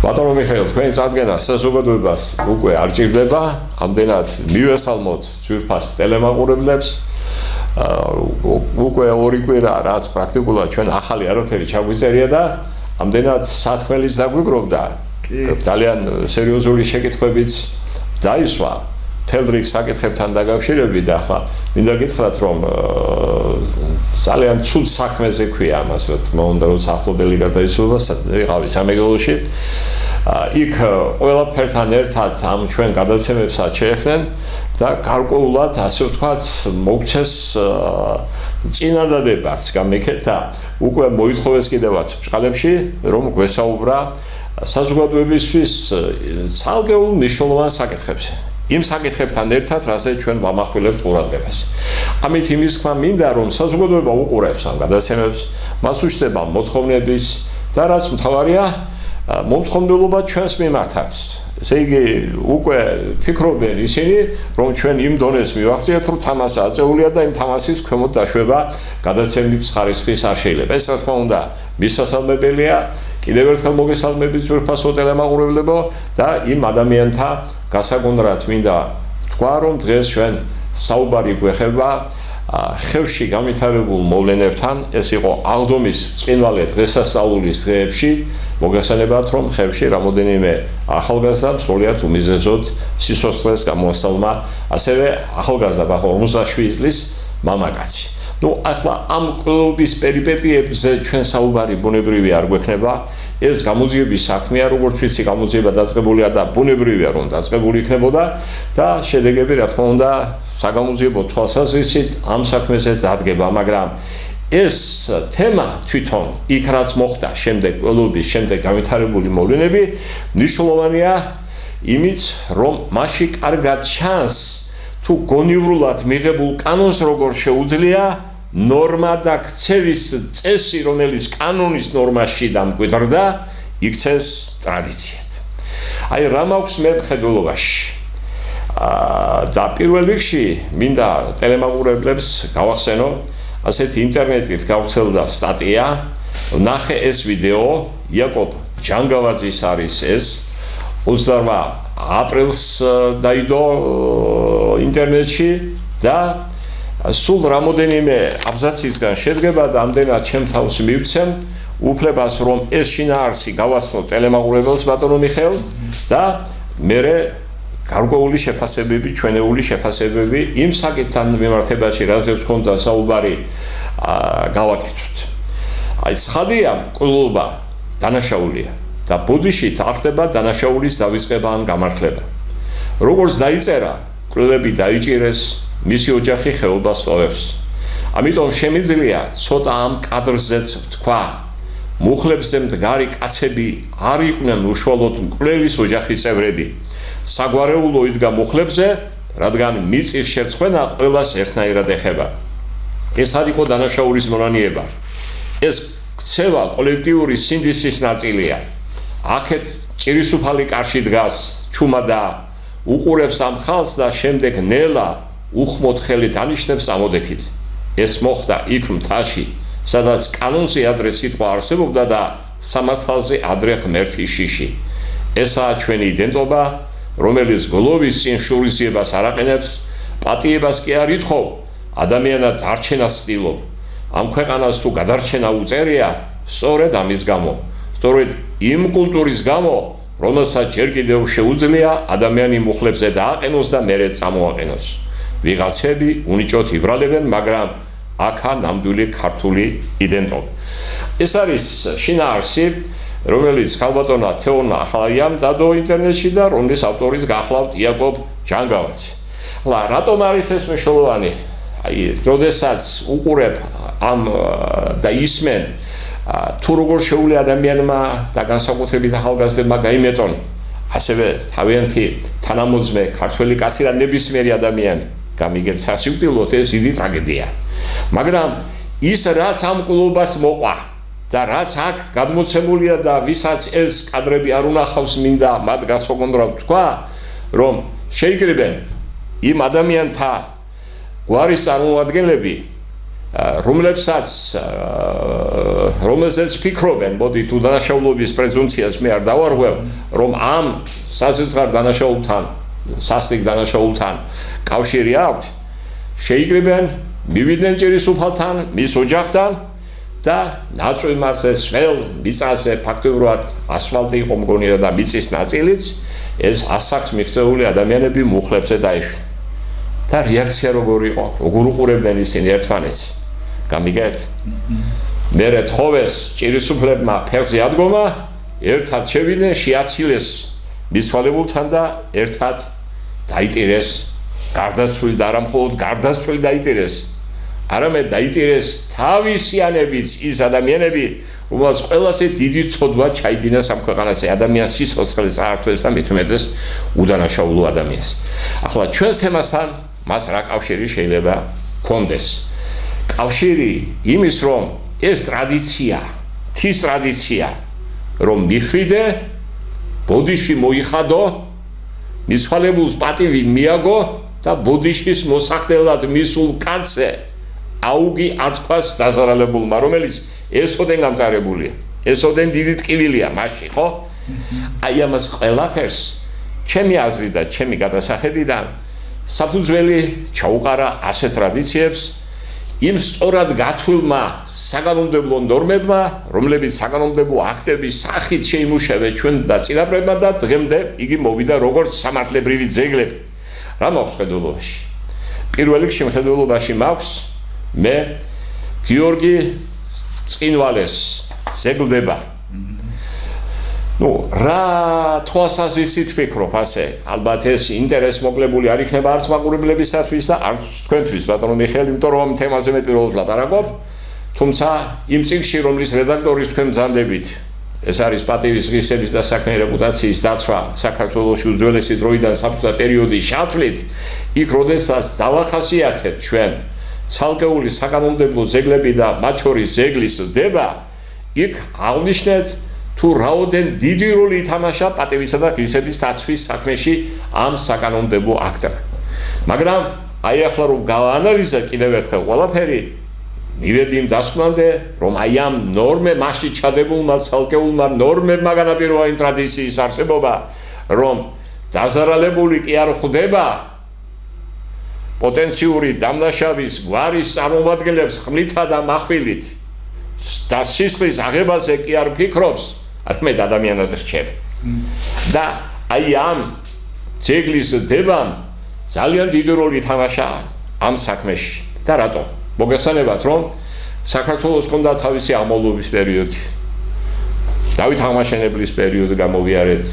ბატონო მიხეილ, თქვენი წარდგენა საზოგადოებას უკვე არ ჭირდება, ამდენად მივესალმოთ ძვირფას ტელემაყურებლებს. უკვე ორი კვირა რაც პრაქტიკულად ჩვენ ახალი არაფერი ჩაგვიწერია და ამდენად სათქმელიც დაგვიგროვდა. ძალიან სერიოზული შეკითხვებიც დაისვა მთელ რიგ საკითხებთან დაკავშირებით და ახლა მინდა გითხრათ რომ ძალიან ცუდ საქმეზე ქვია ამას რა თქმა უნდა რომ ახლობელი გარდაიცვალა ვიყავი სამეგრელოში იქ ყველაფერთან ერთად ამ ჩვენ გადაცემებსაც შეეხდნენ და გარკვეულად ასე ვთქვათ მოგცეს წინადადებაც გამეკეთა უკვე მოითხოვეს კიდევაც ბჭყალებში რომ გვესაუბრა საზოგადოებისთვის ცალკეულ მნიშვნელოვან საკითხებზე იმ საკითხებთან ერთად რასაც ჩვენ ვამახვილებთ ყურადღებას. ამით იმის თქმა მინდა რომ საზოგადოება უყურებს ამ გადაცემებს, მას უშდება მოთხოვნების და რაც მთავარია მომთხოვნელობა ჩვენს მიმართაც. ესე იგი უკვე ფიქრობენ ისინი რომ ჩვენ იმ დონეს მივახციეთ რომ თამასა აწეულია და იმ თამასის ქვემოთ დაშვება გადაცემის ხარისხის არ შეიძლება. ეს რა თქმა უნდა მისასალმებელია კიდევ ერთხელ მოგესალმებით ძვირფასო ტელემაყურებლებო და იმ ადამიანთა გასაგონდრად მინდა თქვა რომ დღეს ჩვენ საუბარი გვეხება ხევში განვითარებულ მოვლენებთან ეს იყო აღდომის ბრწყინვალე დღესასწაულის დღეებში მოგესალმებათ რომ ხევში რამოდენიმე ახალგაზრდა სრულიად უმიზეზოდ სიცოცხლეს გამოასწავლა ასევე ახალგაზრდა 57 წლის მამაკაცი ну ახლა ამ კლუბის პერიპეტიებზე ჩვენ საუბარი ბუნებრივი არ გვექნება ეს გამოძიების საქმეა როგორც ვიცი გამოძიება დაწყებულია და ბუნებრივია რომ დაწყებული იქნებოდა და შედეგები რა თქმა უნდა საგამოძიებო თვალსაზრისით ამ საქმეზე დადგება მაგრამ ეს თემა თვითონ იქ რაც მოხდა შემდეგ კლუბის შემდეგ განვითარებული მოვლენები მნიშვნელოვანია იმით რომ მასში კარგად ჩანს თუ გონივრულად მიღებულ კანონს როგორ შეუძლია ნორმა და ქცევის წესი რომელიც კანონის ნორმაში დამკვიდრდა იქცეს ტრადიციად. აი რა მაქვს მე მხედველობაში და პირველ რიგში მინდა ტელემაყურებლებს გავახსენო ასეთი ინტერნეტით გავრცელდა სტატია ნახე ეს ვიდეო იაკობ ჯანგავაძის არის ეს 28 აპრილს დაიდო ინტერნეტში და სულ რამოდენიმე აბზაცისგან შედგება და ამდენად ჩემ თავს მივცემ უფლებას რომ ეს შინაარსი გავაცნო ტელემაყურებელს ბატონო მიხეილ და მერე გარკვეული შეფასებები ჩვენეული შეფასებები იმ საკითხთან მიმართებაში რაზეც ხონდა საუბარი გავაკეთოთ. აი ცხადია კლუბა დანაშაულია და ბოდიში წარდება დანაშაულის დავიწყება ან გამართლება. როგორც დაიწერა, კლუბები დაიჭირეს, მისი ოჯახი ხეობას ტოვებს. ამიტომ შემიძლია ცოტა ამ კადრზეც ვთქვა, მუხლებზე მდგარი კაცები არ იყვნენ უშუალოდ მკვლელის ოჯახის წევრები. საგვარეულო იდგა მუხლებზე, რადგან მიწის შეწყვეტა ყველას ერთნაირად ეხება. ეს არ იყო დანაშაულის მონანიება. ეს ქცევა კოლექტიური სინდისის ნაწილია. აქეთ ჭირისუფალი კარში დგას ჩუმადა უყურებს ამ ხალხს და შემდეგ ნელა უხმოდ ხელით ანიშნებს ამოდექით. ეს მოხდა იქ მთაში, სადაც კანონზე ადრე სიტყვა არსებობდა და სამართალზე ადრე ღმერთი შიში. ესაა ჩვენი იდენტობა, რომელიც გლოვის წინ შურისძიებას არ აყენებს, პატიებას კი არ ითხოვ, ადამიანად დარჩენას ცდილობ. ამ ქვეყანას თუ გადარჩენა უწერია, სწორედ ამის გამო. სწორედ იმ კულტურის გამო, რომელსაც ჯერ კიდევ შეუძლია ადამიანი მუხლებზე დააყენოს და მერე წამოაყენოს. ვიღაცები უნიჭოთ იბრალებენ, მაგრამ აქა ნამდვილი ქართული იდენტობა. ეს არის შინაარსი, რომელიც ხალბატონმა თეონმა ახალაიამ დადო ინტერნეტში და რომლის ავტორის გახლავთ იაკობ ჯანგავაძე. ახლა რატომ არის ეს მნიშვნელოვანი? აი, როდესაც უყურებ ამ და ისმენ თუ როგორ შეუძლია ადამიანმა და განსაკუთრებით ახალგაზრდებმა გაიმეტონ ასევე თავიანთი თანამოძმე ქართველი კაცი და ნებისმიერი ადამიანი გამიგეთ სასიკვდილოდ ეს დიდი ტრაგედია. მაგრამ ის რაც ამ კლუბას მოყვა და რაც აქ გადმოცემულია და ვისაც ეს კადრები არ უნახავს მინდა მათ გასაგონდრად თქვა რომ შეიკრიბენ იმ ადამიანთა გვარის წარმომადგენლები რომლებსაც რომელზეც ფიქრობენ, მოდი თუ დანაშაულობის პრეზუმპციას მე არ დავარღვევ, რომ ამ საზეცგარ დანაშაულთან, სასტიკ დანაშაულთან კავშირი აქვთ, შეიკრიბენ, მივიდნენ ჭირისუფალთან, მის ოჯახთან და ნაწილმარზე სველ მიწაზე ფაქტობრივად ასფალტი იყო მგონია და მიწის ნაწილიც ეს ასაკს მიღწეული ადამიანები მუხლებზე დაეშვნენ. და რეაქცია როგორი იყო? როგორ უყურებდნენ ისინი ერთმანეთს? გამიგეთ? მერე თხოვეს ჭირისუფლებმა ფეხზე ადგომა, ერთად შევიდნენ, შეაცილეს მიცვალებულთან და ერთად დაიტირეს. გარდაცვლილი და არა მხოლოდ გარდაცვლილი დაიტირეს. არამედ დაიტირეს თავისიანებიც ის ადამიანები, რომელსაც ყველაზე დიდი ცოდვა ჩაიდინა ამ ქვეყანაზე, ადამიანის სიცოცხლეს წაართვეს და მით უმეტეს უდანაშაულო ადამიანს. ახლა ჩვენს თემასთან მას რა კავშირი შეიძლება გქონდეს? კავშირი იმის, რომ ეს ტრადიცია, თის ტრადიცია, რომ მიხვიდე, ბოდიში მოიხადო, მიცვალებულს პატივი მიაგო და ბოდიშის მოსახდელად მისულ კაცზე აუგი არ თქვას დაზარალებულმა, რომელიც ესოდენ გამწარებულია, ესოდენ დიდი ტკივილია მასში, ხო? აი ამას ყველაფერს ჩემი აზრით და ჩემი გადასახედიდან საფუძველი ჩაუყარა ასეთ ტრადიციებს იმ სწორად გათვლილმა საკანონმდებლო ნორმებმა, რომლებიც საკანონმდებლო აქტების სახით შეიმუშავეს ჩვენ და წინაპრებმა და დღემდე იგი მოვიდა როგორც სამართლებრივი ძეგლები. რა მაქვს ხედულობაში? პირველ რიგში მხედველობაში მაქვს მე გიორგი წინვალეს ზეგლდება. რა თვალსაზრისით ვფიქრობ ასე? ალბათ ეს ინტერესი მოკლებული არ იქნება არც მაყურებლებისათვის და არც თქვენთვის, ბატონო მიხეილ, იმიტომ რომ თემაზე მე პირველად ვლაპარაკობ, თუმცა იმ წიგნში, რომლის რედაქტორის თქვენ ბრძანდებით, ეს არის პატივის ღირსების და საქმე რეპუტაციის დაცვა საქართველოში უძველესი დროიდან საბჭოთა პერიოდის შეთვლით, იქ როდესაც დავახასიათეთ ჩვენ ცალკეული საკანონმდებლო ძეგლები და მათ შორის ზეგლის დება, იქ აღნიშნეთ თუ რაოდენ დიდი როლი ითამაშა პატივისა და ღირსების დაცვის საქმეში ამ საკანონმდებლო აქტმა. მაგრამ აი ახლა რომ გავაანალიზე კიდევ ერთხელ ყველაფერი, მივედი იმ დასკვნამდე, რომ აი ამ ნორმებმაში ჩადებულმა ცალკეულმა ნორმებმა განაპირობა იმ ტრადიციის არსებობა, რომ დაზარალებული კი არ ხვდება პოტენციური დამნაშავის გვარის წარმომადგენლებს ხმლითა და מחვილით და სისხლის აღებაზე კი არ ფიქრობს, არამედ ადამიანად რჩება. და აი ამ ძეგლის დებამ ძალიან დიდი როლი ითამაშა ამ საქმეში. და რატომ? მოგეხსენებათ, რომ საქართველოს ჰქონდა თავისი აღმავლობის პერიოდი. დავით აღმაშენებლის პერიოდი გამოვიარეთ,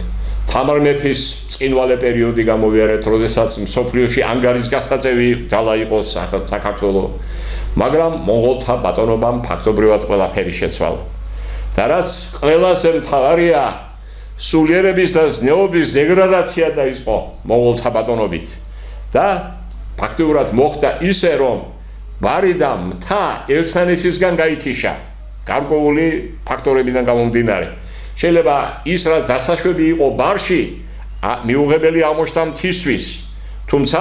თამარ მეფის წინვალე პერიოდი გამოვიარეთ, როდესაც მსოფლიოში ანგარის გასაწევი ძალა იყო საქართველო, მაგრამ მონღოლთა ბატონობამ ფაქტობრივად ყველაფერი შეცვალა. და რაც ყველაზე მთავარია, სულიერების და ზნეობის დეგრადაცია დაიწყო მონღოლთა ბატონობით. და ფაქტობრივად მოხდა ისე, რომ ბარი და მთა ერთმანეთისგან გაითიშა, გარკვეული ფაქტორებიდან გამომდინარე. შეიძლება ის რაც დასაშვები იყო ბარში, მიუღებელი აღმოჩნდა მთისთვის, თუმცა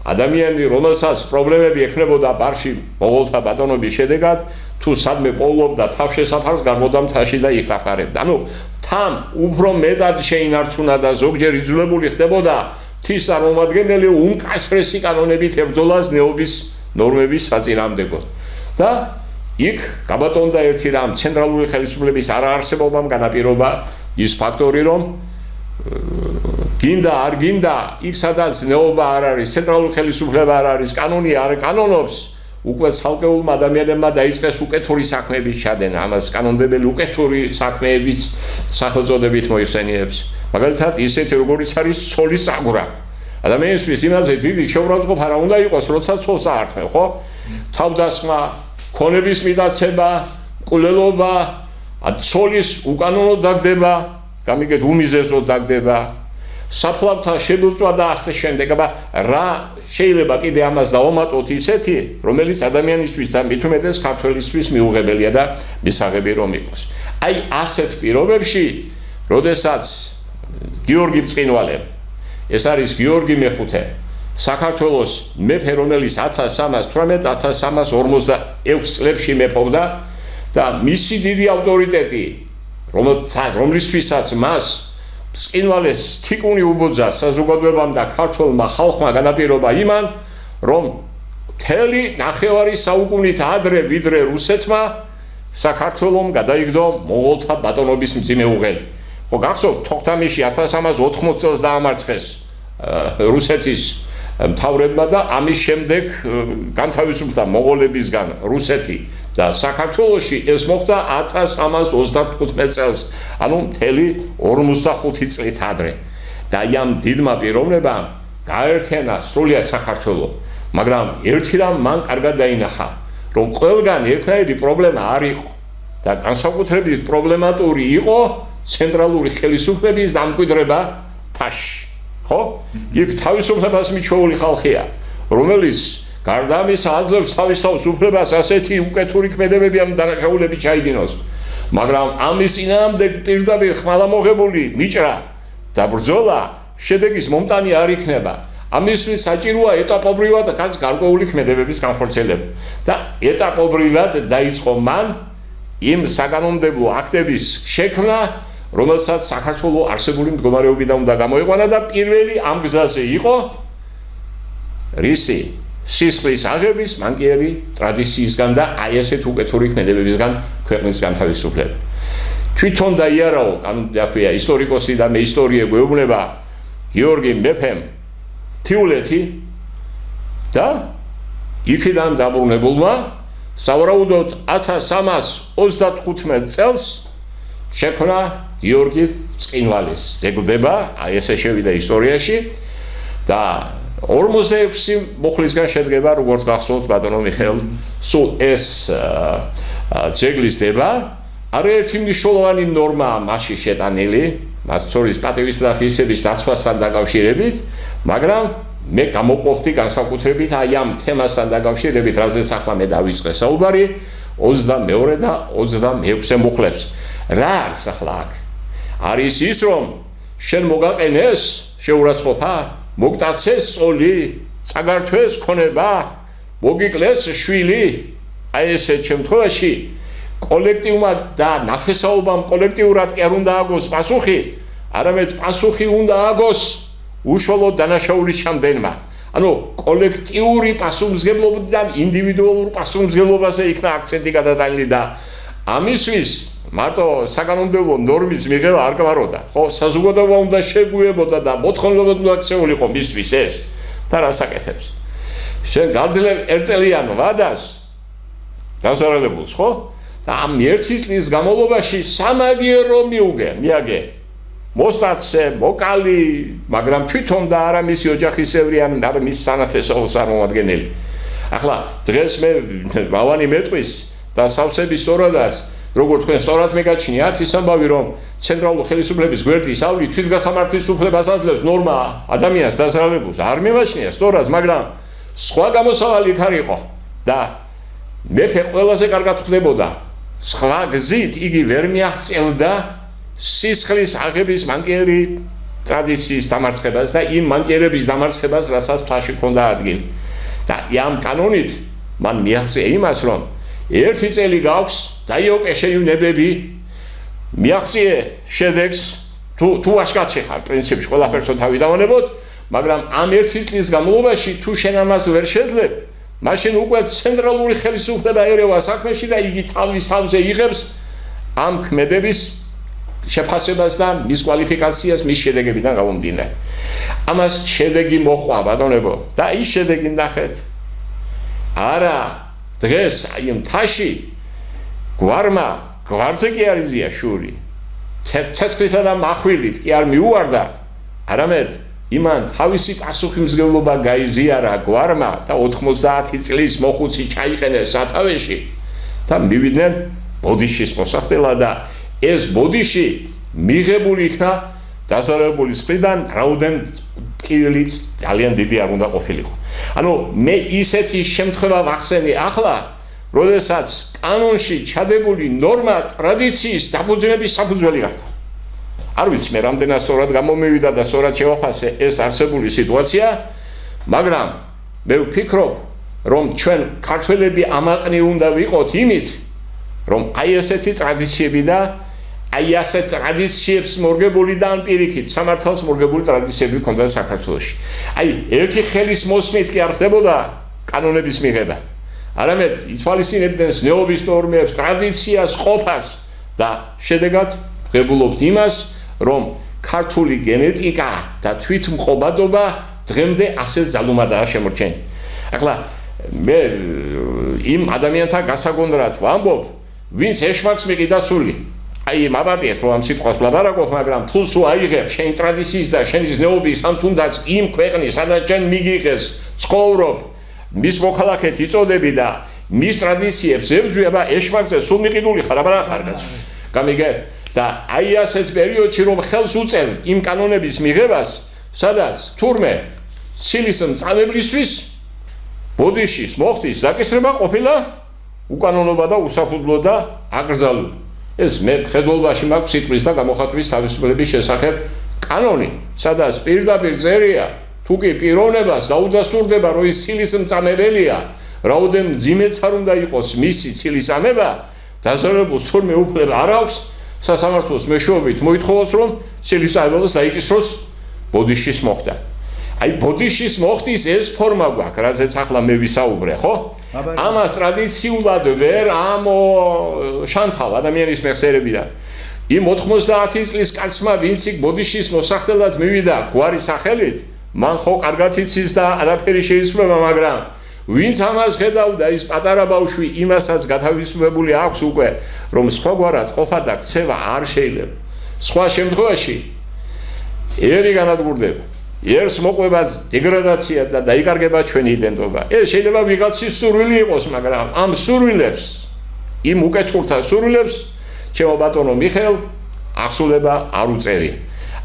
ადამიანი, რომელსაც პრობლემები ექნებოდა ბარში მონღოლთა ბატონობის შედეგად, თუ სადმე პოულობდა თავშესაფარს, გარბოდა მთაში და იქ აფარებდა. ანუ თან უფრო მეტად შეინარჩუნა და ზოგჯერ იძულებული ხდებოდა მთის წარმომადგენელი უმკაცრესი კანონებით ებრძოლა ზნეობის ნორმების საწინააღმდეგოდ. და იქ გაბატონდა ერთი რამ, ცენტრალური ხელისუფლების არაარსებობამ განაპირობა ის ფაქტორი, რომ გინდა არ გინდა, იქ სადაც ზნეობა არ არის, ცენტრალური ხელისუფლება არ არის, კანონი არ კანონობს, უკვე ცალკეულმა ადამიანებმა დაიწყეს უკეთური საქმეების ჩადენა, ამას კანონმდებელი უკეთური საქმეების სახელწოდებით მოიხსენიებს. მაგალითად, ისეთი როგორიც არის ცოლის წაგვრა. ადამიანისთვის იმაზე დიდი შეურაცხყოფა რა უნდა იყოს, როცა ცოლს აართმევ, ხო? თავდასხმა, ქონების მიტაცება, მკვლელობა, ცოლის უკანონო დაგდება, გამიგეთ უმიზესოდ დაგდება, საფლავთა შებუწვა და ასე შემდეგ, რა შეიძლება კიდე ამას დავამატოთ ისეთი, რომელიც ადამიანისთვის და მით უმეტეს ქართველისთვის მიუღებელია და მისაღები რომ იყოს. აი ასეთ პირობებში, როდესაც გიორგი ბრწყინვალემ, ეს არის გიორგი მეხუთე, საქართველოს მეფე, რომელიც 1318-1346 წლებში მეფობდა და მისი დიდი ავტორიტეტი, რომლისთვისაც მას ბრწყინვალეს თიკუნი უბოძა საზოგადოებამ და ქართველმა ხალხმა განაპირობა იმან, რომ მთელი ნახევარი საუკუნით ადრე ვიდრე რუსეთმა საქართველომ გადაიგდო მონღოლთა ბატონობის მძიმე უღელი. ხო გახსოვთ, თოხთამიში 1380 წელს დაამარცხეს რუსეთის მთავრებმა და ამის შემდეგ განთავისუფლდა მონღოლებისგან რუსეთი და საქართველოში ეს მოხდა 1335 წელს, ანუ მთელი 45 წლით ადრე. და ამ დიდმა პიროვნებამ გააერთიანა სრულიად საქართველო, მაგრამ ერთი რამ მან კარგად დაინახა, რომ ყველგან ერთნაირი პრობლემა არ იყო და განსაკუთრებით პრობლემატური იყო ცენტრალური ხელისუფლების დამკვიდრება მთაში. ხო? იქ თავისუფლებას მიჩვეული ხალხია, რომელიც გარდა ამისა აძლევს თავის უფლებას ასეთი უკეთური ქმედებები ამ დანაშაულებით ჩაიდინოს. მაგრამ ამის წინააღმდეგ პირდაპირ ხმალამოღებული მიჭრა და ბრძოლა შედეგის მომტანი არ იქნება. ამისთვის საჭიროა ეტაპობრივად გარკვეული ქმედებების განხორციელება და ეტაპობრივად დაიწყო მან იმ საგანონმდებლო აქტების შექმნა, რომელსაც საქართველოს არსებული მდგომარეობიდან უნდა გამოიყვანა და პირველი ამ გზაზე იყო რისი სისხლის აღების მანკიერი ტრადიციისგან და აი ესეთ უკეთური ქმედებებისგან ქვეყნის განთავისუფლება. თვითონ დაიარაო, რა ქვია, ისტორიკოსი და მე ისტორია გვეუბნება გიორგი მეფემ თიულეთი და იქიდან დაბრუნებულმა სავარაუდოდ 1335 წელს შექმნა გიორგი ბრწყინვალის ზეგლდება, აი ესე შევიდა ისტორიაში და 46 მუხლისგან შედგება, როგორც გახსოვთ ბატონო მიხეილ, სულ ეს ზეგლისდება, არაერთი მნიშვნელოვანი ნორმაა მასში შეტანილი, მას შორის პატივისცემის დაცვასთან დაკავშირებით, მაგრამ მე გამოყოფდი განსაკუთრებით აი ამ თემასთან დაკავშირებით, რაზეც ახლა მე დავიწყე საუბარი, 22 და 26 მუხლებს. რა არის ახლა აქ? არის ის, რომ შენ მოგაყენეს შეურაცხყოფა, მოგტაცეს წოლი, წაგართვეს ქონება, მოგიკლეს შვილი, აი ესეთ შემთხვევაში კოლექტივმა და ნათესაობამ კოლექტიურად კი არ უნდა აგოს პასუხი, არამედ პასუხი უნდა აგოს უშუალოდ დანაშაულის ჩამდენმა. ანუ კოლექტიური პასუხისმგებლობიდან ინდივიდუალურ პასუხისმგებლობაზე იქნა აქცენტი გადატანილი და ამისთვის მარტო საგანონმდებლო ნორმის მიღება არ გვაროდა. ხო, საზოგადოება უნდა შეგვიებოდა და მოთხოვნილება უნდა ქცეულიყო მისთვის ეს და რას აკეთებს? შენ გაძლევ ერთწლიან ვადას დასარადებულს, ხო? და ამ ერთი წლის განმავლობაში სამაგიერო მიაგე. მოსტაცე, მოკალი, მაგრამ თვითონ და არა მისი ოჯახისევრი ან არა მის სანათესაოს წარმომადგენელი. ახლა დღეს მე მავანი მეტყვის და სავსების სწორადაც როგორ თქვენ სწორად მეგაჩნიათ ის ამბავი, რომ ცენტრალური ხელისუფლების გვერდის ავლი თვითგასამართლის უფლებას აძლევს ნორმა ადამიანს დასარადებულს. არ მემაჩნია სწორად, მაგრამ სხვა გამოსავალი იქ არ იყო და მეფე ყველაზე კარგად ხვდებოდა. სხვა გზით იგი ვერ მიაღწევდა სისხლის აღების მანკიერი ტრადიციის დამარცხებას და იმ მანკიერების დამარცხებას, რასაც მთაში ჰქონდა ადგილი. და ამ კანონით მან მიაღწია იმას, რომ ერთი წელი გაქვს დაიოკე შეივნებები, მიაღწიე შედეგს, თუ აშკაცი ხარ, პრინციპში ყველაფერს თავი დავანებოთ, მაგრამ ამ ერთი წლის განმავლობაში თუ შენ ამას ვერ შეძლებ, მაშინ უკვე ცენტრალური ხელისუფლება ერევა საქმეში და იგი თავის თავზე იღებს ამ ქმედების შეფასებას და მის კვალიფიკაციას მის შედეგებიდან გამომდინარე. ამას შედეგი მოყვა ბატონებო და ის შედეგი ნახეთ. არა დღეს აი მთაში გვარზე კი არ იზია შური. ცეცხლითა და מחვილით კი არ მიუვარდა, არამედ იმან თავისი პასუხისმგებლობა გაიზიარა გვარმა და 90 წლის მოხუცი ჩაიყენეს სათავეში და მივიდნენ ბოდიშის მოსახდელად და ეს ბოდიში მიღებული იქნა დასარადებულის მხრიდან რაოდენ ტკივილით ძალიან დიდი არ უნდა ყოფილიყო. ანუ მე ისეთი შემთხვევა ვახსენე ახლა, როდესაც კანონში ჩადებული ნორმა ტრადიციის დაფუძნების საფუძველი გახდა. არ ვიცი მე რამდენად სწორად გამომივიდა და სწორად შევაფასე ეს არსებული სიტუაცია, მაგრამ მე ვფიქრობ, რომ ჩვენ ქართველები ამაყნი უნდა ვიყოთ იმით, რომ აი ესეთი ტრადიციები და აი ასეთ ტრადიციებს მორგებული და ან პირიქით სამართალს მორგებული ტრადიციები ჰქონდა საქართველოში. აი ერთი ხელის მოსმით კი არ ხდებოდა კანონების მიღება. არამედ ითვალისწინებდნენ ზნეობის ნორმებს, ტრადიციას, ყოფას და შედეგად ღებულობთ იმას, რომ ქართული გენეტიკა და თვითმყოფადობა დღემდე ასეთ ძალუმადაა შემორჩენილი. ახლა მე იმ ადამიანთა გასაგონდრად ვამბობ, ვინც ეშმაკს მიყიდა სული. აი მაბატიეთ რომ ამ სიტყვას ვლაპარაკობ, მაგრამ ფულს რო აიღებ შენი ტრადიციის და შენი ზნეობის ამ თუნდაც იმ ქვეყნის, სადაც შენ მიგიღეს, ცხოვრობ, მის მოქალაქედ იწოდები და მის ტრადიციებს ებრძვება, ეშმაკზე სულ მიყიდული ხარ, აბა რა ხარ კაცო. გამიგეთ? და აი ასეთ პერიოდში რომ ხელს უწევ იმ კანონების მიღებას, სადაც თურმე ცილის მწამებლისთვის ბოდიშის მოხდის დაკისრება ყოფილა უკანონობა და უსაფუძვლო და აკრძალული. ეს მე მხედველობაში მაქვს სიტყვის და გამოხატვის თავისუფლების შესახებ კანონი, სადაც პირდაპირ წერია, თუ კი პიროვნებას დაუდასტურდება, რომ ის ცილის მწამებელია, რაოდენ მძიმეც არ უნდა იყოს მისი ცილის ამება, დაზარალებულს თურმე უფლება არ აქვს, სასამართლოს მეშვეობით მოითხოვოს, რომ ცილის ამებელს დაიკისროს ბოდიშის მოხდა. აი ბოდიშის მოხდის ეს ფორმა გვაქვს, რაზეც ახლა მე ვისაუბრე, ხო? ამას ტრადიციულად ვერ შანთავ ადამიანის მეხსიერებიდან. იმ 90 წლის კაცმა, ვინც იქ ბოდიშის მოსახდელად მივიდა გვარის სახელით, მან ხო კარგად იცის და არაფერი შეიცვლება, მაგრამ ვინც ამას ხედავდა, ის პატარა ბავშვი იმასაც გათავისუფლებული აქვს უკვე, რომ სხვაგვარად ყოფა და ქცევა არ შეიძლება. სხვა შემთხვევაში ერი განადგურდება. ერს მოყვება დეგრადაცია და დაიკარგება ჩვენი იდენტობა. ეს შეიძლება ვიღაცის სურვილი იყოს, მაგრამ ამ სურვილებს, იმ უკეთურთა სურვილებს, ჩემო ბატონო მიხეილ, ახსულება არ უწევია.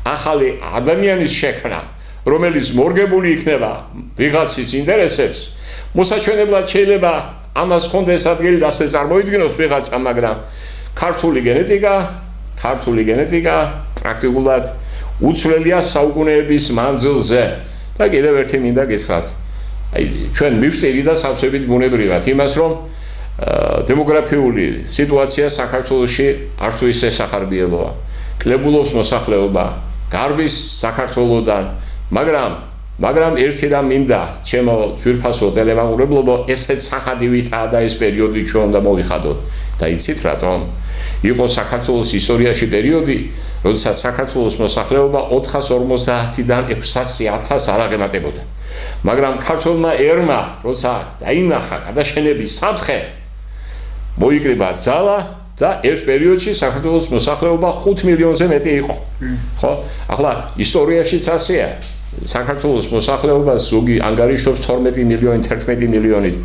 ახალი ადამიანის შექმნა, რომელიც მორგებული იქნება ვიღაცის ინტერესებს, მოსაჩვენებლად შეიძლება ამას ჰქონდეს ადგილი და ასე წარმოიდგინოს ვიღაცა, მაგრამ ქართული გენეტიკა პრაქტიკულად უცვლელია საუკუნეების მანძილზე და კიდევ ერთი მინდა გითხრათ. აი ჩვენ მივსწირი და სავსებით ბუნებრივად იმას, რომ დემოგრაფიული სიტუაცია საქართველოში არ თუ ისე სახარბიელოა. კლებულობს მოსახლეობა, გარბის საქართველოდან, მაგრამ ერთი რამ მინდა, ჩემო ძვირფასო ტელემაყურებლობო, ესეც სახადივითაა და ეს პერიოდი ჩვენ უნდა მოვიხადოთ. და იცით რატომ? იყო საქართველოს ისტორიაში პერიოდი, როდესაც საქართველოს მოსახლეობა 450-დან 600,000 არ აღემატებოდა. მაგრამ ქართველმა ერმა, როცა დაინახა გადაშენების საფრთხე, მოიკრიბა ძალა და ერთ პერიოდში საქართველოს მოსახლეობა 5 მილიონზე მეტი იყო. ხო? ახლა ისტორიაშიც ასეა. საქართველოს მოსახლეობას ზოგი ანგარიშობს 12 მილიონი, 11 მილიონით.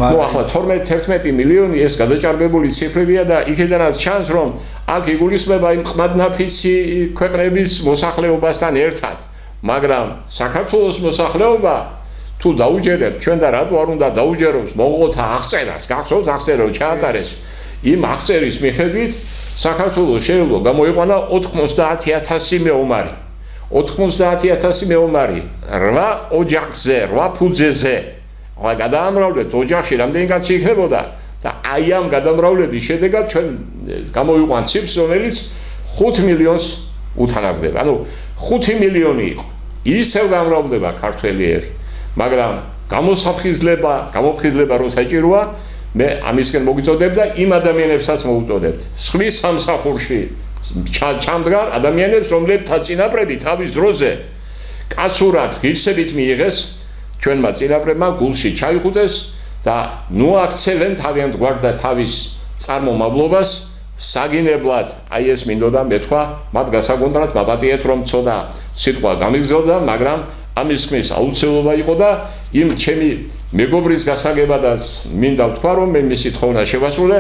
ნუ ახლა 12-11 მილიონი ეს გადაჭარბებული ციფრებია და იქედანაც ჩანს, რომ აქ იგულისხმება იმ ყმადნაფიცი ქვეყნების მოსახლეობასთან ერთად. მაგრამ საქართველოს მოსახლეობა თუ დაუჯერებთ, ჩვენ და რატო არ უნდა დაუჯეროთ მონღოლთა აღწერას, გახსოვთ აღწერა ჩაატარეს. იმ აღწერის მიხედვით საქართველოს შეიძლება გამოიყვანა 90,000 მეომარი. 90,000 მეომარი 8 ოჯახზე, 8 ფუძეზე. ახლა გადაამრავლეთ ოჯახში რამდენი კაცი იქნებოდა და აი ამ გადამრავლების შედეგად ჩვენ გამოიყვანთ ციფრს, რომელიც 5 მილიონს უთანაგდება. ანუ 5 მილიონი იყო. ისევ გამრავლდება ქართველი ერი. მაგრამ გამოფხიზლება რო საჭიროა, მე ამისკენ მოგიწოდებ და იმ ადამიანებსაც მოუწოდებთ. სხვის სამსახურში ჩამდგარ ადამიანებს, რომლებთაც წინაპრები თავის დროზე კაცურად ღირსებით მიიღეს, ჩვენმა წინაპრებმა გულში ჩაიხუტეს და ნუ აქცევენ თავიანთ გვარდა თავის წარმომავლობას საგინებლად. აი ეს მინდოდა მეთქვა მათ გასაგონდრად, მაპატიეთ რომ ცოტა სიტყვა გამიგზელდა, მაგრამ ამის ხმის აუცილებლობა იყო და იმ ჩემი მეგობრის გასაგებადაც მინდა ვთქვა, რომ მე მისი თხოვნა შევასრულე,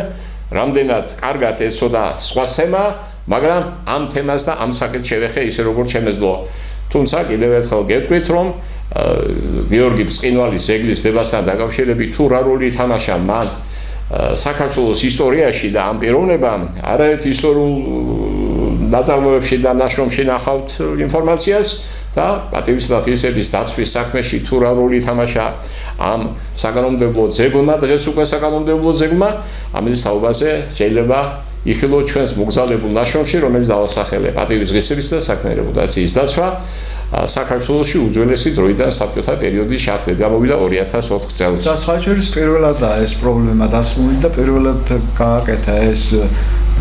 რამდენად კარგად ეცოდა სხვა თემა, მაგრამ ამ თემას და ამ საკითხს შევეხე ისე როგორც შემეძლო. თუმცა კიდევ ერთხელ გეტყვით, რომ გიორგი ბრწყინვალის ეგლის დებასთან დაკავშირებით თუ რა როლი ითამაშა მან საქართველოს ისტორიაში და ამ პიროვნებამ, არაერთ ისტორიულ ნაწარმოებში და ნაშრომში ნახავთ ინფორმაციას და პატივისცემის დაცვის საქმეში თუ რა როლი ითამაშა ამ საკანონმდებლო ძეგლმა, დღეს უკვე საკანონმდებლო ძეგლმა, ამის თაობაზე შეიძლება იხილოთ ჩვენს მოგზაურებულ ნაშრომში, რომელიც დავასახელე პატივისცემის და საქმე რეპუტაციის დაცვა საქართველოში უძველესი დროიდან საბჭოთა პერიოდის შარშმით გამოვიდა 2004 წელს. და საერთოდ პირველადაა ეს პრობლემა დასმული და პირველად გააკეთა ეს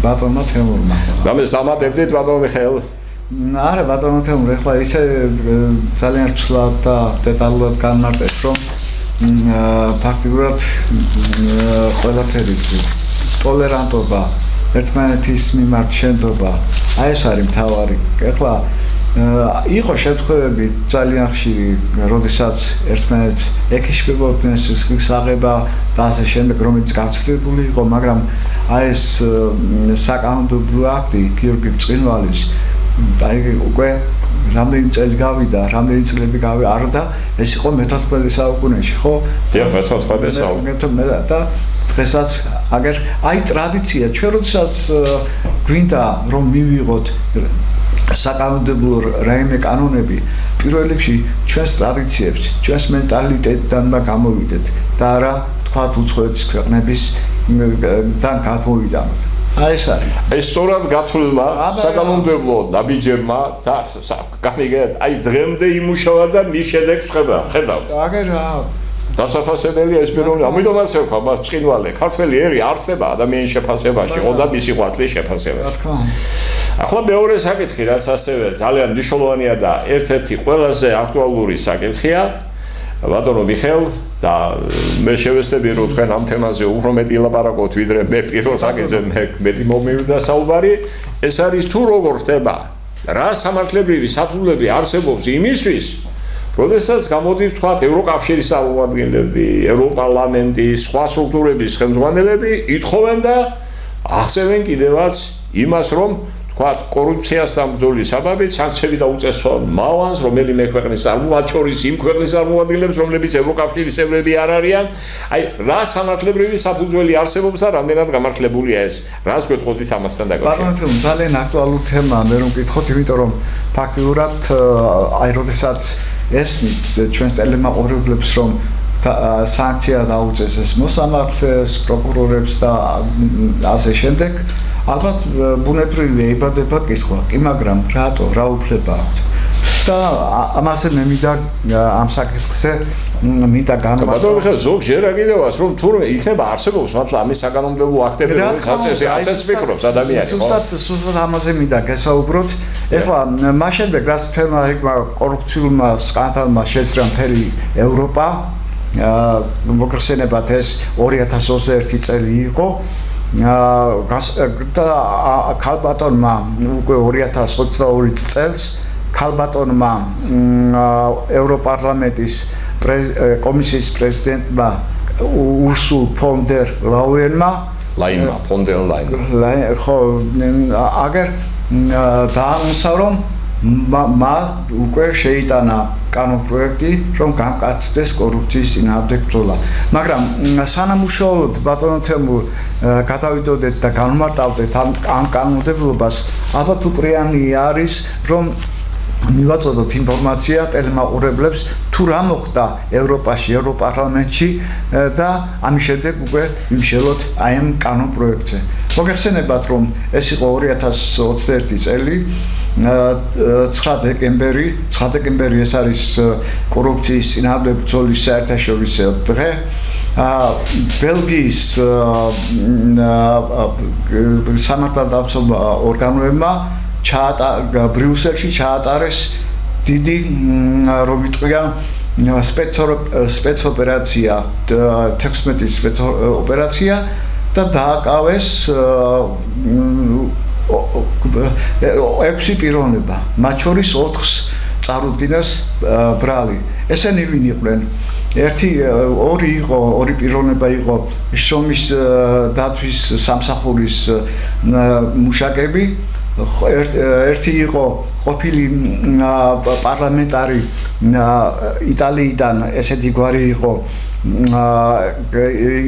ბატონმა თემურმა. ამას დამატებდით ბატონ მიხეილ? არა ბატონო თემურ, ეხლა ისე ძალიან რთულად და დეტალურად განმარტეთ, რომ ფაქტობრივად ყველაფერი ტოლერანტობა, ერთმანეთის მიმართ შენდობა, აი ეს არის მთავარი. ეხლა იყო შემთხვევები ძალიან ხშირი, როდესაც ერთმანეთს ეკიშებოდნენ საღება და ასე შემდეგ, რომელიც გაცვლებული იყო, მაგრამ აი ეს საკანონმდებლო აქტი გიორგი ბრწყინვალის აი უკვე რამდენი წელი გავიდა, რამდენი წლები გავიდა, ეს იყო მე-14 საუკუნეში, ხო? დიახ, მე-14 საუკუნეში. და დღესაც აგერ აი ტრადიცია, ჩვენ როდესაც გვინდა რომ მივიღოთ საკანონმდებლო რაიმე კანონები, პირველ რიგში ჩვენს ტრადიციებს, ჩვენს მენტალიტეტიდან და გამოვიდეთ და არა თქვათ უცხოეთის ქვეყნებისგან გამოვიდანოთ. აი ეს არის. ეს სწორად გათვლილმა საკანონმდებლო დაბიჯერმა და გამიგეთ, აი დღემდე იმუშავა და მის შედეგს ხედავთ. აგერ დასაფასებელია ეს პიროვნება, ამიტომაც ვქვა მას ბრწყინვალე, ქართველი ერი არსება ადამიანის შეფასებაში, ხო და მისი ღვაწლის შეფასებაში. ახლა მეორე საკითხი, რაც ასევე ძალიან მნიშვნელოვანია და ერთ-ერთი ყველაზე აქტუალური საკითხია, ბატონო მიხეილ და მე შევეცდები რომ თქვენ ამ თემაზე უფრო მეტი ლაპარაკოთ, ვიდრე მე პირველ საკითხზე მეტი მომივიდა საუბარი, ეს არის თუ როგორ ხდება, რა სამართლებრივი საფუძვლები არსებობს იმისთვის, როდესაც გამოდის თქვათ ევროკავშირის წარმომადგენლები, ევროპარლამენტის, სხვა სტრუქტურების ხელმძღვანელები ითხოვენ და აღწევენ კიდევაც იმას, რომ თქვათ კორუფციასთან ბრძოლის საბაბით სანქციები დაუწესონ მავანს, რომელიმე ქვეყნის წარმომადგენლებს, შორის იმ ქვეყნის წარმომადგენლებს, რომლებიც ევროკავშირის წევრები არ არიან. აი, რა სამართლებრივი საფუძველი არსებობს და რამდენად გამართლებულია ეს? რას გვეტყოდით ამასთან დაკავშირებით? ბატონო, ძალიან აქტუალური თემაა, მე რომ გითხოთ, იმიტომ რომ ფაქტიურად აი, როდესაც ესმით ჩვენს ტელემაყურებლებს, რომ სანქცია დაუწესეს მოსამართლეს, პროკურორებს და ასე შემდეგ, ალბათ ბუნებრივია იბადება კითხვა, კი მაგრამ რატო, რა უფლება აქვს? და ამაზე მე მინდა ამ საკითხზე მინდა განმარტო. ბატონო ხა ზოგჯერ აგიდევას რომ თურმე იქნება არსებობს მართლა ამის საკანონმდებლო აქტები, რომელიც ასეც ფიქრობს ადამიანი, ხო? სუსტად ამაზე მინდა გასაუბროთ. ეხლა მას შემდეგ რაც თემა კორუფციულმა სკანდალმა შეცრა მთელი ევროპა, მოგხსენებათ ეს 2021 წელი იყო. და ქალბატონმა უკვე 2022 წელს ქალბატონმა ევროპარლამენტის კომისიის პრეზიდენტმა ურსულ ფონ დერ ლაიენმა ხო აგერ დაანონსა რომ მას უკვე შეიტანა კანონპროექტი, რომ გამკაცდეს კორუფციის წინააღმდეგ ბრძოლა. მაგრამ სანამ უშუალოდ ბატონო თემურ გადავიდოდეთ და განმარტავდეთ ამ კანონმდებლობას, ალბათ უპრიანი არის, რომ მივაწოდოთ ინფორმაცია ტელემაყურებლებს თუ რა მოხდა ევროპაში, ევროპარლამენტში და ამის შემდეგ უკვე ვიმშელოთ აი ამ კანონპროექტზე. მოგეხსენებათ, რომ ეს იყო 2021 წელი 9 დეკემბერი ეს არის კორუფციის წინააღმდეგ ბრძოლის საერთაშორისო დღე. ბელგიის სამართალდამცავ ორგანოებმა ბრიუსელში ჩაატარეს დიდი რომ ვიტყვია სპეცოპერაცია 16 სპეცოპერაცია და დააკავეს 6 პიროვნება, მათ შორის 4-ს წარუდგინეს ბრალი. ესენი ვინ იყვნენ? ორი პიროვნება იყო შრომის დაცვის სამსახურის მუშაკები, ერთი იყო ყოფილი პარლამენტარი იტალიიდან, ესეთი გვარი იყო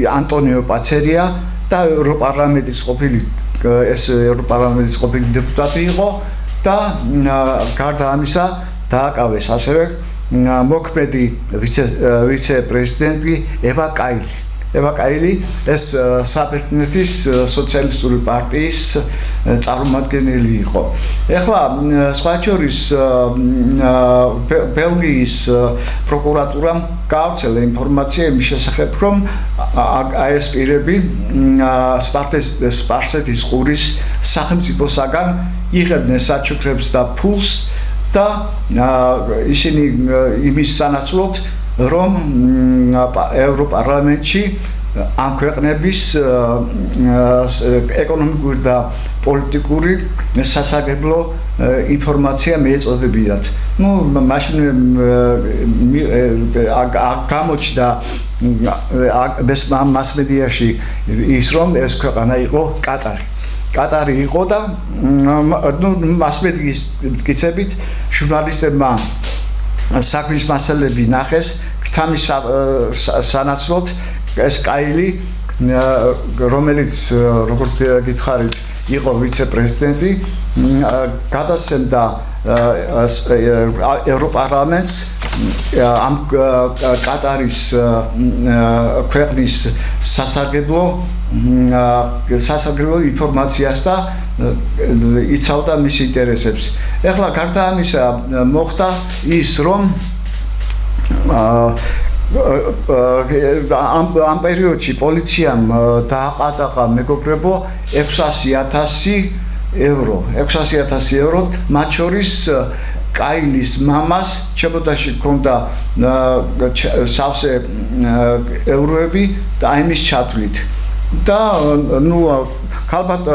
ანტონიო პაცერია და ევროპარლამენტის ყოფილი დეპუტატი იყო და გარდა ამისა დააკავეს ასევე მოქმედი ვიცე-პრეზიდენტი ევა კაილი ეს საბერძნეთის სოციალისტური პარტიის წარმომადგენელი იყო. ეხლა სხვა შორის ბელგიის პროკურატურამ გაავრცელა ინფორმაცია იმის შესახებ, რომ ეს პირები სპარსეთის ყურის სახელმწიფოსაგან იღებდნენ საჩუქრებს და ფულს და ისინი იმის სანაცვლოდ რომ ევროპარლამენტში ამ ქვეყნების ეკონომიკური და პოლიტიკური სასარგებლო ინფორმაცია მიეწოდებიათ. მაშინ გამოჩნდა მასმედიაში ის რომ ეს ქვეყანა იყო კატარი იყო და მასმედიის მტკიცებით ჟურნალისტებმა საქმის მასალები ნახეს, თამის სანაცვლოდ ეს კაილი, რომელიც როგორც გითხარით, იყო ვიცე-პრეზიდენტი, გადასცემდა ევროპარლამენტს ამ კატარის ქვეყნის სასარგებლო ინფორმაციას და იცავდა მის ინტერესებს. ეხლა გარდა ამისა მოხდა ის, რომ ამ პერიოდში პოლიციამ დააყატაყა მეგობრებო 600,000 евро, მათ შორის კაილის მამას ჩემოდაში ჰქონდა სავსე ევროები და აიმის ჩათვლით. და ალბათ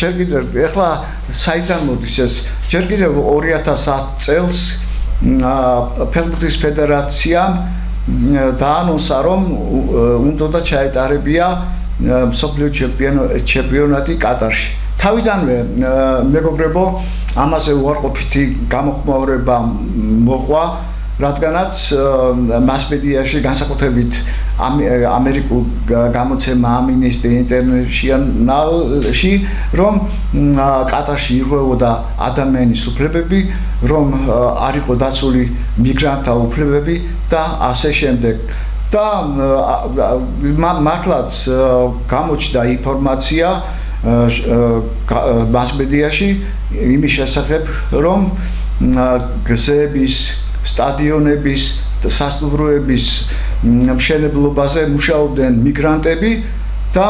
ჯერ კიდევ ეხლა საიდან მოდის ეს? ჯერ კიდევ 2010 წელს ფეხბურთის ფედერაციამ დაანონსა, რომ უნდა ჩაეტარებია მსოფლიო ჩემპიონატი კატარში. თავიდანვე მეგობრებო, ამაზე უარყოფითი გამოხმაურება მოყვა, რადგანაც მასმედიაში განსაკუთრებით ამერიკულ გამოცემა Amnesty International-ში, რომ კატარში იღებოდა ადამიანის უფლებები, რომ არ იყო დაცული მიგრანტთა უფლებები და ასე შემდეგ. და მართლაც გამოჩნდა ინფორმაცია მასმედიაში იმის შესახებ, რომ გზების, სტადიონების, სასტუმროების მშენებლობაზე მუშაობდნენ მიგრანტები და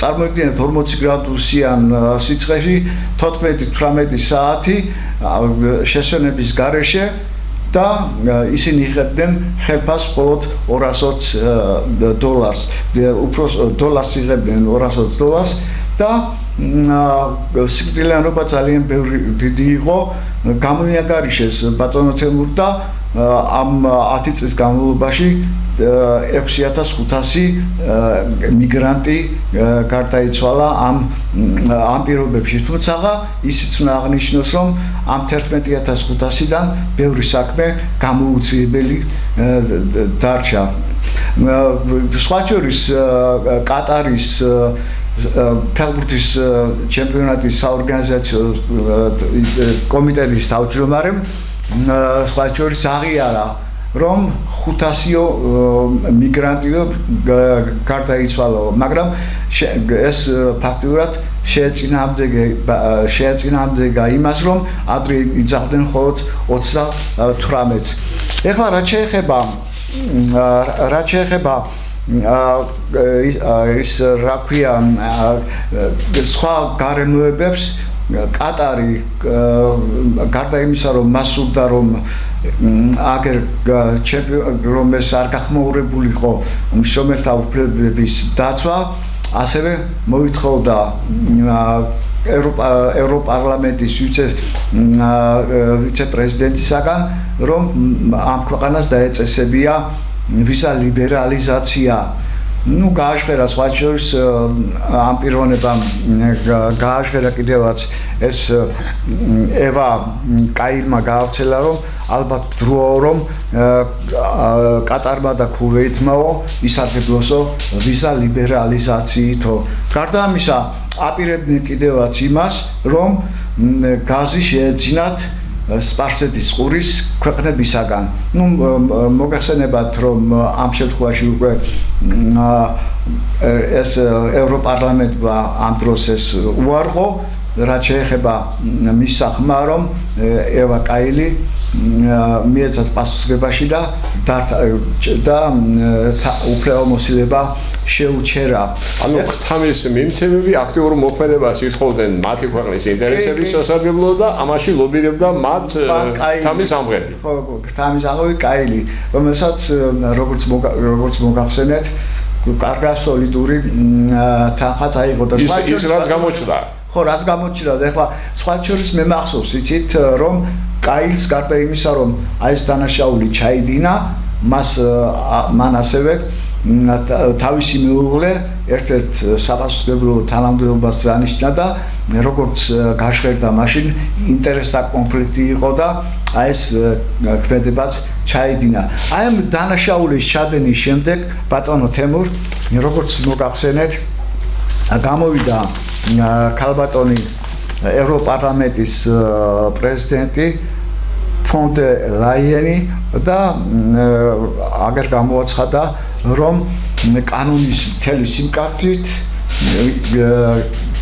წარმოიდგინეთ 40 გრადუსიან სიცხეში 14-18 საათი შესვენების გარეშე და ისინი იღებდნენ ხელფას მხოლოდ $200. უფრო დოლარს იღებდნენ $200 და სიკვდილიანობა ძალიან დიდი იყო. გამოიანგარიშეს ბატონო თემურ და ამ 10 წლის განმავლობაში 6500 მიგრანტი გარდაიცვალა ამ პირობებში. თუმცა ისიც უნდა აღნიშნოს, რომ ამ 11500-დან ბევრი საქმე გამოუწიებელი დარჩა. სხვა შორის კატარის ფეხბურთის ჩემპიონატის საორგანიზაციო კომიტეტის თავმჯდომარემ სხვა შორის აღიარა, რომ 500 მიგრანტიო გარდაიცვალა, მაგრამ ეს ფაქტიურად შეეწინააღმდეგა იმას, რომ ადრე იძახდნენ მხოლოდ 38-ს. ეხლა რაც შეეხება ის რა ქვია სხვა გარემოებებს, კატარი გარდა იმისა, რომ მასურდა, რომ აგერ რომ ეს არ გახმაურებული იყო მშრომელთა უფლებების დაცვა, ასევე მოითხოვდა ევროპარლამენტის ვიცე-პრეზიდენტისაგან, რომ ამ ქვეყანას დაეწესებია ვიზა ლიბერალიზაცია ну გააშღერა სხვა შორის ამ პიროვნებამ გააშღერა კიდევაც ეს ევა კაილმა გაავრცელა რომ ალბათ დროა რომ კატარმა და ქუვეითმაო ისარგებლოსო ვიზა ლიბერალიზაციითო გარდა ამისა აპირებდნენ კიდევაც იმას რომ გაზი შეეძინათ სპარსეთის ყურის ქვეყნებისაგან. Ну, მოგახსენებათ, რომ ამ შემთხვევაში უკვე ეს ევროპარლამენტმა ამ დროს ეს უარყო, რაც შეეხება მის სახმა, რომ ევა კაილი მიეცათ პასუხისმგებაში და უფლებამოსილება შეუჩერა. ანუ ქრთამის მიმცემები აქტიურ მოქმედებას ითხოვდნენ მათი ქვეყნის ინტერესების სასარგებლოდ და ამაში ლობირებდა მათ ქრთამის ამღები. ხო, ქრთამის ამღები კაილი, რომელსაც როგორც მოგახსენეთ, კარგა სოლიდური თანხა წაიღო და ის რაც გამოჩნდა. ხო, რაც გამოჩნდა და ეხლა სხვა შორის მე მახსოვს, იცით, რომ კაილს გარდა იმისა, რომ აი ეს დანაშაული ჩაიდინა, მან ასევე თავისი მეუღლე ერთ-ერთ საპასუხებლო თანამდებობას დანიშნა და როგორც გაშღერდა მაშინ ინტერესთა კონფლიქტი იყო და აი ეს ქმედებაც ჩაიდინა. აი ამ დანაშაულის ჩადენის შემდეგ ბატონო თემურ, როგორც მოგახსენეთ, გამოვიდა ქალბატონი ევროპარლამენტის პრეზიდენტი ფონ დე ლაიენი და აგერ გამოაცხადა რომ კანონის მთელი სიმკაცრით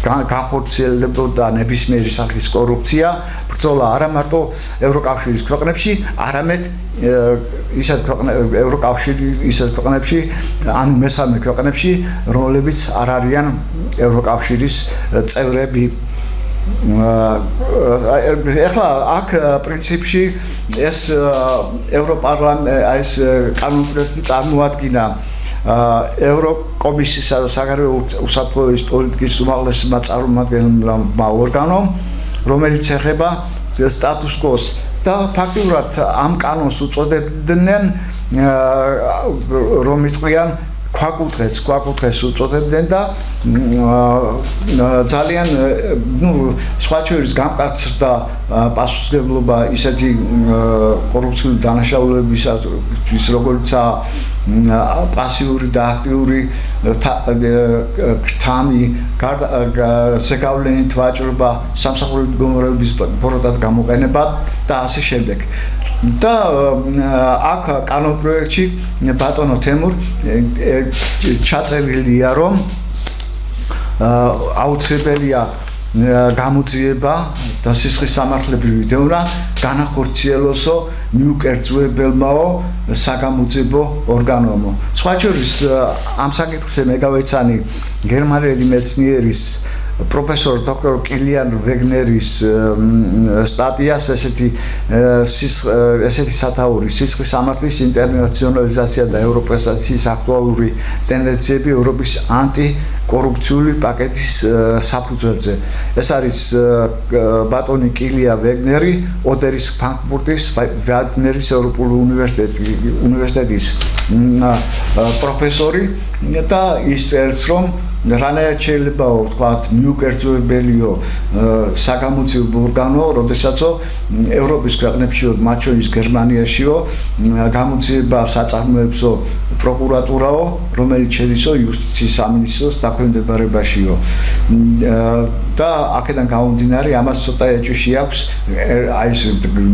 განხორციელებოდა ნებისმიერი სახის კორუფცია, ბრძოლა არა მარტო ევროკავშირის ქვეყნებში, არამედ ისეთ ქვეყნებში, ანუ მესამე ქვეყნებში, რომლებიც არ არიან ევროკავშირის წევრები. ეხლა აქ პრინციპში ეს ეს კანონპროექტი წარმოადგინა ევროკომისიისა და საგარეო უსაფრთხოების პოლიტიკის უმაღლესმა წარმომადგენელმა ორგანომ, რომელიც ეხება სტატუს კოს და ფაქტიურად ამ კანონს უწოდებდნენ რომ იტყვიან ქვაკუთხედს უწოდებდნენ და ძალიან სხვა შორის გამკაცრდა პასუხისმგებლობა ისეთი კორუფციული დანაშაულებისთვის, როგორიცაა პასიური და აქტიური ქრთამი, ზეგავლენით ვაჭრობა, სამსახურით მდგომარეობის ფოროტად გამოყენება და ასე შემდეგ. და აქ კანონპროექტში ბატონო თემურ ჩაწერილია რომ აუცილებელია გამოძიება და სისხლის სამართლებრივი დევნა განახორციელოსო მიუკერძოებელმაო საგამოძიებო ორგანომო. სხვა შორის ამ საკითხზე მე გავეცანი გერმანელი მეცნიერის პროფესორ დოქტორ კილიან ვეგნერის სტატიას ესეთი სათაური სისხლის სამართლის ინტერნაციონალიზაცია და ევროპეზაციის აქტუალური ტენდენციები ევროპის ანტიკორუფციული პაკეტის საფუძველზე. ეს არის ბატონი კილია ვეგნერი, ოდერის ფრანკფურტის ვაგნერის ევროპული უნივერსიტეტის პროფესორი და ის წერს რომ რანაირად შეიძლება ვთქვათ მიუკერძოებელიო საგამოძიებო ორგანო, როდესაცო ევროპის ქვეყნებშიო, მათ შორის გერმანიაშიო გამოძიებას აწარმოებსო პროკურატურაო, რომელიც შედისო იუსტიციის სამინისტროს დაქვემდებარებაშიო. და აქედან გამომდინარე, ამას ცოტა ეჭვი აქვს აი ეს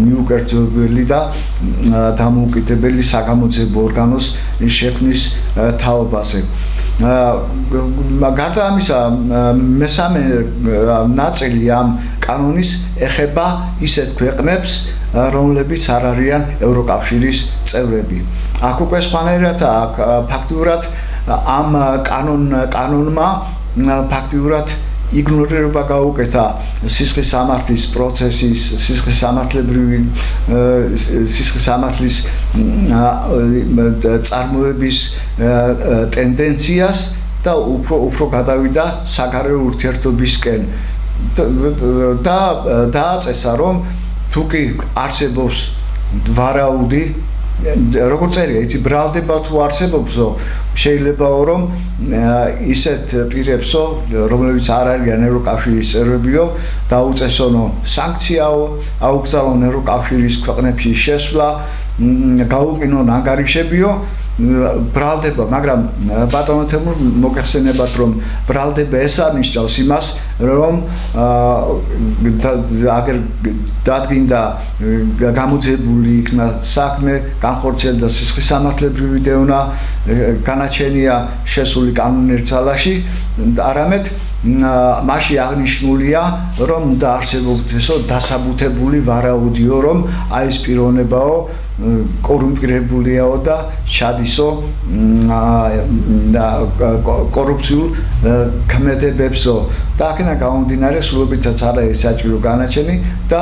მიუკერძოებელი და დამოუკიდებელი საგამოძიებო ორგანოს შექმნის თაობაზე. გარდა ამისა, მესამე ნაწილი ამ კანონის ეხება ისეთ ქვეყნებს, რომლებიც არ არიან ევროკავშირის წევრები. აქ უკვე სხვანაირად ფაქტიურად ამ კანონმა ფაქტიურად იგნორირება გაუკეთა სისხლის სამართლის პროცესის, სისხლის სამართლის წარმოების ტენდენციას და უფრო გადავიდა საგარეო ურთიერთობისკენ და დააწესა რომ თუ კი არსებობს ვარაუდი, როგორც წერია, იცი ბრალდება თუ არსებობსო შეიძლებაო რომ ისეთ პირებსო რომლებიც არ არიან ევროკავშირის წევრებიო დაუწესონო სანქციაო აუგზავნონ ევროკავშირის ქვეყნებში შესვლა გაუყინონ ანგარიშებიო ბრალდება მაგრამ ბატონო თემურ მოგეხსენებათ რომ ბრალდება ეს არნიშნავს იმას რომ აგერ დადგინდა გამოძებული იქნა საქმე განხორციელდა სისხლის სამართლებრივი დევნა განაჩენია შესული კანონიერ ძალაში არამედ მასში აღნიშნულია რომ უნდა არსებობდესო დასაბუთებული ვარაუდიო რომ აი ეს პიროვნებაო კორუმპირებულიაო და ჩადისო კორუფციულ ქმედებებსო და აქედან გამომდინარე სრულობითაც არ არის საჭირო განაჩენი და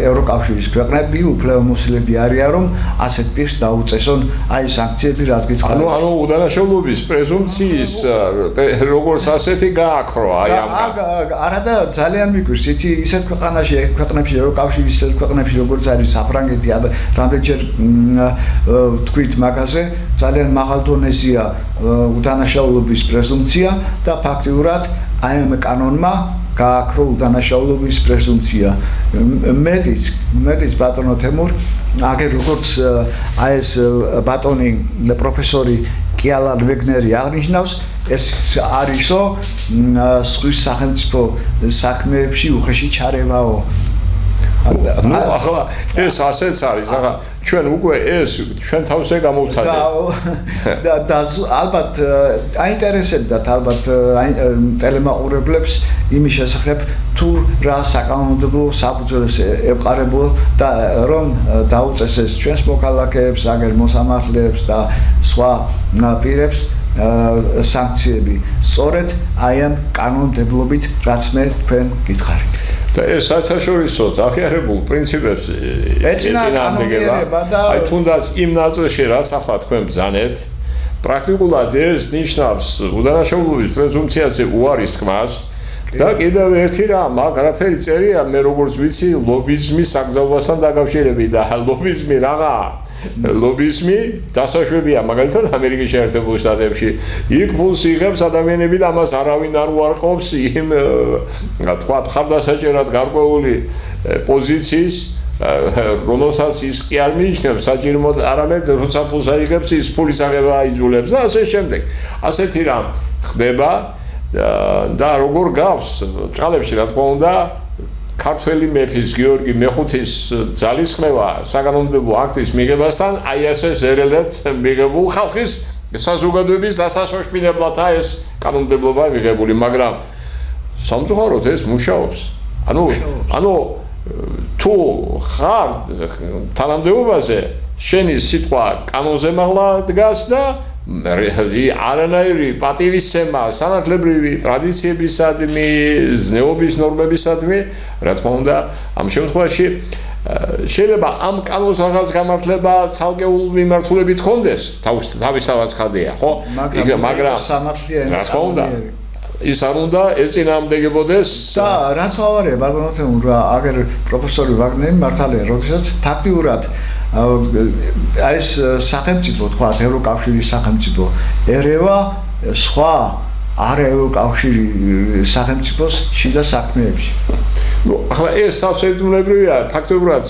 ევროკავშირის ქვეყნები უფლებამოსილები არიან რომ ასეთ პირს დაუწესონ აი სანქციები რაც გითხრათ ანუ უდანაშაულობის პრეზუმპციის როგორც ასეთი გააქრო აი ამ არა და ძალიან მიგვირს იცი ისეთ ქვეყნებში ევროკავშირის ისეთ ქვეყნებში როგორც არის საფრანგეთი რამდენჯერ თქვით მაგაზე ძალიან მაღალ დონეზეა უდანაშაულობის პრეზუმპცია და ფაქტიურად აი ამ კანონმა გააქრო უდანაშაულობის პრეზუმპცია მეტიც ბატონო თემურ აგერ როგორც აი ეს ბატონი პროფესორი კიალან ვეგნერი აღნიშნავს ეს არისო სხვის სახელმწიფო საქმეებში უხეში ჩარევაო ну ახლა ეს ასეც არის ახლა ჩვენ უკვე ეს ჩვენ თავზე გამოვცადეთ და ალბათ აინტერესებდათ ალბათ ტელემაყურებლებს იმის შესახებ თუ რა საკანონმდებლო საფუძველს ეყარებოდა და რომ დაუწესეს ჩვენს მოქალაქეებს აგერ მოსამართლეებს და სხვა პირებს სანქციები სწორედ აი ამ კანონმდებლობით რაც მე თქვენ გითხარით და ეს საერთაშორისო აღიარებულ პრინციპებს ეწინააღმდეგება აი თუნდაც იმ ნაწილში რაც ახლა თქვენ ბრძანეთ პრაქტიკულად ეს ნიშნავს უდანაშაულობის პრეზუმპციაზე უარის ხმას და კიდევ ერთი რამ მაგრაფერი წერია მე როგორც ვიცი ლობიზმის საგზავნებასთან დაკავშირებით და ლობიზმი რაღაცა ლობიზმი დასაშვებია მაგალითად ამერიკის შეერთებულ შტატებში იქ ფულს იღებს ადამიანები და ამას არავინ არ უარყოფს იმ თქვა ხარდასაჭერად გარკვეული პოზიციის რომელსაც ის კი არ მიიჩნევს საჭიროდ არამედ როცა ფულს აიღებს ის ფულის აღება აიძულებს და ასე შემდეგ ასეთი რამ ხდება და როგორ გავს ჭალებში რა თქმა უნდა ქართველი მეფის გიორგი მეხუთის ძალისხმევა საკანონმდებლო აქტის მიღებასთან აი ასე ზერელად მიღებულ ხალხის საზოგადოების დასაშოშმინებლადაა ეს კანონმდებლობა მიღებული მაგრამ სამწუხაროდ ეს მუშაობს ანუ თუ ხარ თანამდებობაზე შენი სიტყვა კანონზე მაღლა დგას და არანაირი პატივისცემა სანათლებრივი ტრადიციებისადმი, ზნეობის ნორმებისადმი, რა თქმა უნდა, ამ შემთხვევაში შეიძლება ამ კანონს რაღაც გამართლება ცალკეულ მიმართულებით ჰქონდეს, თავისთავად ხადია, ხო? მაგრამ რა თქმა უნდა ის არ უნდა ეწინააღმდეგებოდეს და რაც ვავარია ბატონო თემურ აგერ პროფესორი ვაგნერი მართალია როდესაც ფაქტიურად აი ეს სახელმწიფო თქვა ევროკავშირის სახელმწიფო ერევა სხვა არ ევროკავშირის სახელმწიფოს შიდა საქმეებში ну ახლა ეს საფსებუნებრივია ფაქტობრივად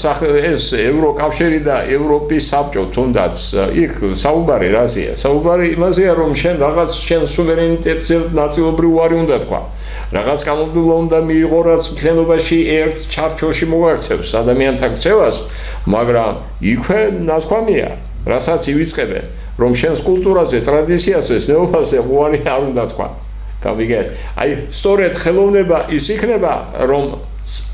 ეს ევროკავშირი და ევროპის საბჭო თუნდაც იქ საუბარი რაზეა საუბარი იმაზეა რომ შენ რაღაც შენ სუვერენიტეტზე ნაწილობრივ უარი უნდა თქვა რაღაც კანონმდებლობა უნდა მიიღო რაც მთლიანობაში ერთ ჩარჩოში მოგაქცევს ადამიანთა ქცევას მაგრამ იქვე ნათქვამია რასაც ივიწყებენ რომ შენს კულტურაზე ტრადიციაზე ზნეობაზე უარი არ უნდა თქვა გავიგეთ აი სწორედ ხელოვნება ის იქნება რომ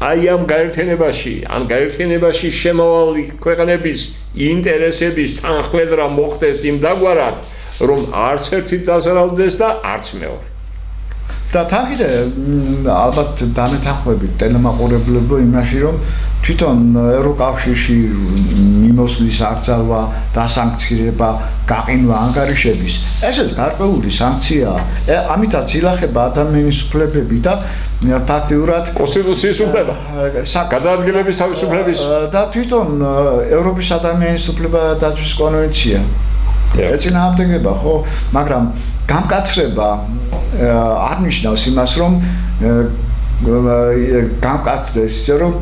აი ამ გაერთიანებაში შემავალი ქვეყნების ინტერესების თანხმედრა მოხდეს იმ დაგვარად რომ არც ერთი დაზარალდეს და არც მეორე და თან კიდე ალბათ დამეთანხმებით ტელემაყურებლებო იმაში რომ თვითონ ევროკავშირში მიმოსვლის აკრძალვა დასანქცირება გაყინვა ანგარიშების ესეც გარკვეული სანქციაა ამითაც ილახება ადამიანის უფლებები და ფაქტიურად კონსტიტუციის უფლება გადაადგილების თავისუფლების და თვითონ ევროპის ადამიანის უფლება დაცვის კონვენცია ეწინააღმდეგება ხო, მაგრამ გამკაცრება არ ნიშნავს იმას, რომ გამკაცდეს ისე რომ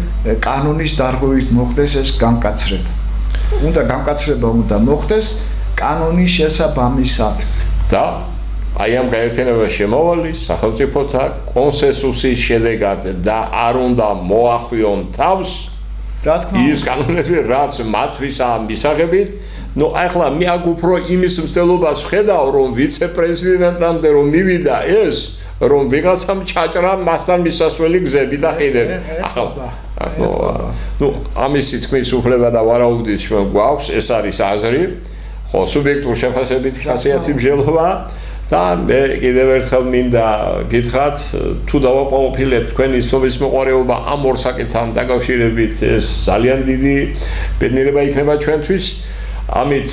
კანონის დარღვევით მოხდეს ეს გამკაცრება. უნდა გამკაცრება უნდა მოხდეს კანონის შესაბამისად. და აი ამ გაერთიანებას შემოვალი სახელმწიფოთა კონსენსუსის შედეგად და არ უნდა მოახვიონ თავს ის კანონები, რაც მათვისაა მისაღებით. ნუ ახლა მე აქ უფრო იმის მცდელობას ვხედავ, რომ ვიცე-პრეზიდენტამდე რომ მივიდა ეს, რომ ვიღაცამ ჩაჭრა მასთან მისასვლელი გზები და კიდევ. ნუ ამისი თქმის უფლება და ვარაუდით ჩვენ გვაქვს, ეს არის აზრი, ხო, სუბიექტურ შეფასებით ხასიათმსჯელობა. და მე კიდევ ერთხელ მინდა გითხრათ, თუ დავაყოფილეთ თქვენი ცნობისმოყვარეობა ამ ორ საკითხთან დაკავშირებით, ეს ძალიან დიდი ბედნიერება იქნება ჩვენთვის. ამით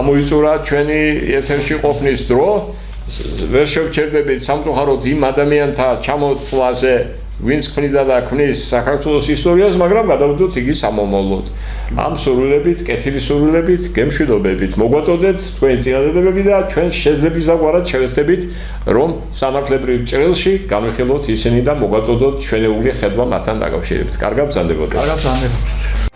ამოიწურა ჩვენი ეთერში ყოფნის დრო. ვერ შევჩერდებით სამწუხაროდ იმ ადამიანთა ჩამოთვლაზე, ვინც ქმნიდა და ქმნის საქართველოს ისტორიას, მაგრამ გადავდოთ იგი სამომავლოდ. ამ სურვილებით, კეთილი სურვილებით, გემშვიდობებით, მოგვაწოდეთ თქვენი წინადადებები და ჩვენ შეძლებს დაგვარად შევეცდებით, რომ სამართლებრივ ჭრილში განვიხილოთ ისინი და მოგვაწოდოთ ჩვენეული ხედვა მათთან დაკავშირებით. კარგად ბრძანდებოდეთ. კარგად ბრძანდებოდეთ.